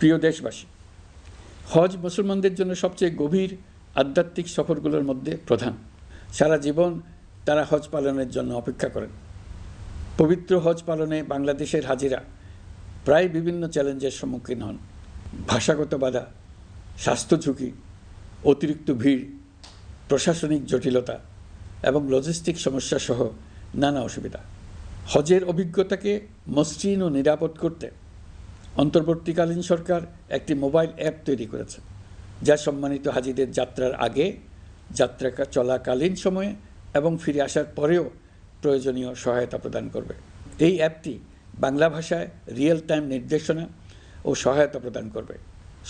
প্রিয় দেশবাসী, হজ মুসলমানদের জন্য সবচেয়ে গভীর আধ্যাত্মিক সফরগুলোর মধ্যে প্রধান। সারা জীবন তারা হজ পালনের জন্য অপেক্ষা করেন। পবিত্র হজ পালনে বাংলাদেশের হাজিরা প্রায় বিভিন্ন চ্যালেঞ্জের সম্মুখীন হন। ভাষাগত বাধা, স্বাস্থ্য ঝুঁকি, অতিরিক্ত ভিড়, প্রশাসনিক জটিলতা এবং লজিস্টিক সমস্যা সহ নানা অসুবিধা। হজের অভিজ্ঞতাকে মসৃণ ও নিরাপদ করতে অন্তর্বর্তীকালীন সরকার একটি মোবাইল অ্যাপ তৈরি করেছে, যা সম্মানিত হাজিদের যাত্রার আগে, যাত্রা চলাকালীন সময়ে এবং ফিরে আসার পরেও প্রয়োজনীয় সহায়তা প্রদান করবে। এই অ্যাপটি বাংলা ভাষায় রিয়েল টাইম নির্দেশনা ও সহায়তা প্রদান করবে।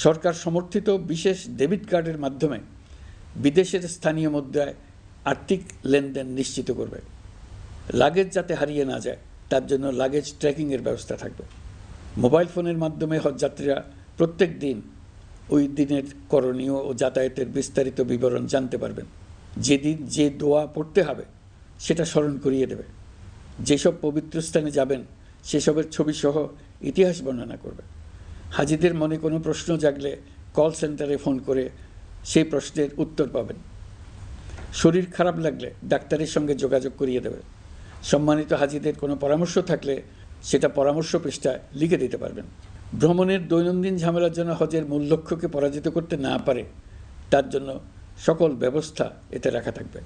সরকার সমর্থিত বিশেষ ডেবিট কার্ডের মাধ্যমে বিদেশের স্থানীয় মুদ্রায় আর্থিক লেনদেন নিশ্চিত করবে। লাগেজ যাতে হারিয়ে না যায় তার জন্য লাগেজ ট্র্যাকিংয়ের ব্যবস্থা থাকবে। মোবাইল ফোনের মাধ্যমে হজযাত্রীরা প্রত্যেক দিন ওই দিনের করণীয় ও যাতায়াতের বিস্তারিত বিবরণ জানতে পারবেন। যেদিন যে দোয়া পড়তে হবে সেটা স্মরণ করিয়ে দেবে। যেসব পবিত্র স্থানে যাবেন সেসবের ছবিসহ ইতিহাস বর্ণনা করবে। হাজিদের মনে কোনো প্রশ্ন জাগলে কল সেন্টারে ফোন করে সেই প্রশ্নের উত্তর পাবেন। শরীর খারাপ লাগলে ডাক্তারের সঙ্গে যোগাযোগ করিয়ে দেবে। সম্মানিত হাজিদের কোনো পরামর্শ থাকলে সেটা পরামর্শ পৃষ্ঠায় লিখে দিতে পারবেন। ভ্রমণের দৈনন্দিন ঝামেলার জন্য হজের মূল লক্ষ্যকে পরাজিত করতে না পারে তার জন্য সকল ব্যবস্থা এতে রাখা থাকবে।